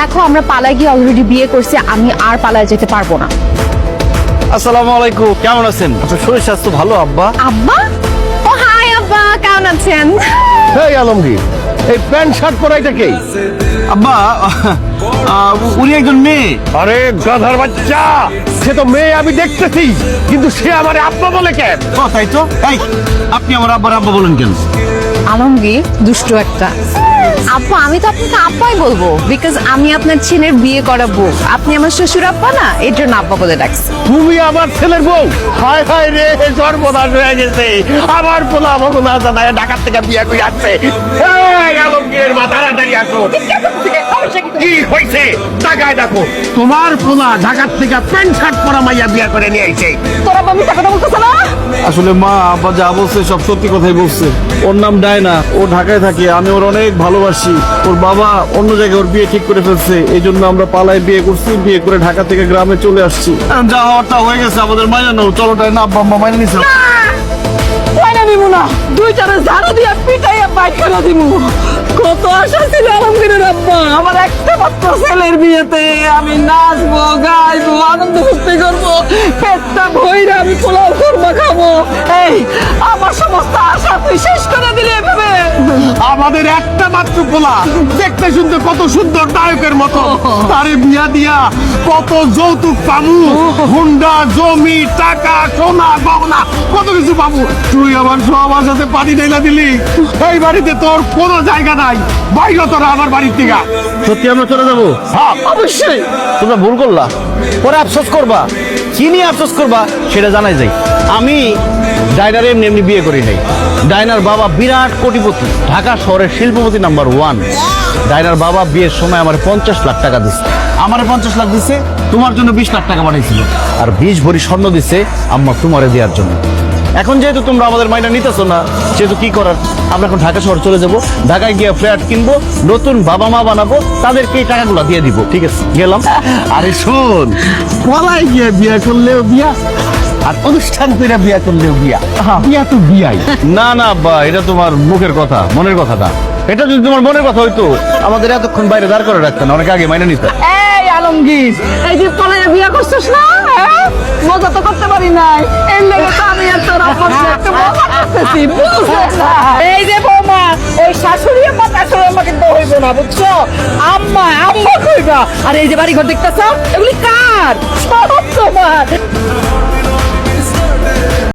দেখো আমরা পালায় গিয়ে অলরেডি বিয়ে করছি, আমি আর পালায় যেতে পারবো না। আসসালামু আলাইকুম, কেমন আছেন? আপনার শরীর স্বাস্থ্য ভালো আব্বা? আব্বা? ও হাই আব্বা, কেমন আছেন? এই আলমগীর, এই প্যান্ট শার্ট পরাইটা কে? আব্বা উনি একজন মেয়ে। আরে গাধার বাচ্চা, সে তো মেয়ে আমি দেখতেছি, কিন্তু সে আমারে আব্বা বলে কেন? তাই তো। এই আপনি আমার আব্বার আব্বা বলেন কেন? আলমগীর দুষ্ট একটা। আব্বা আমি তো আপনাকে আব্বাই বলবো, বিকজ আমি আপনার ছেলের বিয়ে করাবো। আপনি আমার শ্বশুর আব্বা না, এর জন্য আব্বা বলে ডাকছি। তুমি আমার ছেলের বউ? হায় হায় রে, সর্বনাশ হয়ে গেছে। আমার পোলা আমাকে না জানায় ঢাকার থেকে বিয়ে করে আসছে। এই আলমগীর, মা তাড়াতাড়ি আসো। কি হয়েছে টাকায় দেখো, তোমার পোলা ঢাকার থেকে প্যান্ট শার্ট পরা মাইয়া বিয়ে করে নিয়ে আইছে। তোরা বাবু কথা বলতেছ না? আসলে মা আব্বা যা বলছে সব সত্যি কথাই বলছে। ওর নাম ডায়না, ও ঢাকায় থাকে, আমি ওর অনেক ভালোবাসি। ওর বাবা অন্য জায়গায় ওর বিয়ে ঠিক করে ফেলছে, এই জন্য আমরা পালায় বিয়ে করছি, বিয়ে করে ঢাকা থেকে গ্রামে চলে আসছি। যা হওয়ার তা হয়ে গেছে, আমাদের মাইনা নাও। চলো ডায়না, আব্বা আম্মা মাইনে নিছে। মাইনা নিমু না, দুইটারে ঝাড়ু দিয়া পিটাইয়া বাইক করে দিমু। কত আশা ছিল আলমগীরের আব্বা, আমার একটা মাত্র ছেলের বিয়েতে আমি নাচবো, গাইবো, আনন্দ ফুর্তি করবো, পেটটা ভইরা আমি পোলাও করবো, খাবো। এই আমার সমস্ত আশা তুই শেষ করে দিলি এভাবে। আমাদের একটা মাত্র পোলা, দেখতে শুনতে কত সুন্দর নায়কের মতো, তারে বিয়া দিয়া কত যৌতুক পাবো, হুন্ডা, জমি, টাকা, সোনা, গহনা, কত কিছু পাবো। তুই আমার সব আশাতে পানি ঢেলা দিলি। এই বাড়িতে তোর কোনো জায়গা নাই, বাইরে তোরা আমার বাড়ির থেকে। সত্যি আমরা চলে যাবো? অবশ্যই। তোমরা ভুল করলা, পরে আফসোস করবা। কি নিয়ে আফসোস করবা সেটা জানাই যাই। আমি ডায়নার এমনি এমনি বিয়ে করি নাই। ডায়নার বাবা বিরাট কোটিপতি, ঢাকা শহরের শিল্পপতি নাম্বার 1। ডায়নার বাবা বিয়ের সময় আমার 50 লাখ টাকা দিচ্ছে। আমার 50 লাখ দিচ্ছে, তোমার জন্য 20 লাখ টাকা পাঠাইছিল। আর 20 ভরি স্বর্ণ দিচ্ছে আম্মা তোমারে দেওয়ার জন্য। এখন যেহেতু তোমরা আমাদের মাইনা নিতেছো না, সেহেতু কি করার, আমরা এখন ঢাকা শহর চলে যাব। ঢাকায় গিয়ে ফ্ল্যাট কিনবো, নতুন বাবা মা বানাবো, তাদেরকে এই টাকাগুলো দিয়ে দিব। ঠিক আছে, গেলাম। আরে শোন, পলাই গিয়ে বিয়া করলেও বিয়া, আর অনুষ্ঠান করে বিয়া করলেও বিয়া। বিয়া তো বিয়াই। না না আব্বা, এটা তোমার মুখের কথা, মনের কথা না। এটা যদি তোমার মনের কথা হইতো, আমাদের এতক্ষণ বাইরে দাঁড় করে রাখতেন, অনেক আগে মাইনা নিতে। এই আলমগীর, এই যে পলাইয়া বিয়া করছিস না, হ্যাঁ? মজা তো করতে পারি নাই, এর লেগে তো আমি এত রাফত একটু মজা করতেছি, বুঝছিস না? এই যে বৌমা, ওই শাশুড়ি আম্মা শাশুড়ি আম্মা কিন্তু হইব না, বুঝছো? আম্মা আম্মা কইবা। আর এই যে বাড়ি ঘর দেখতেছ, এগুলি কার? সব তোমার।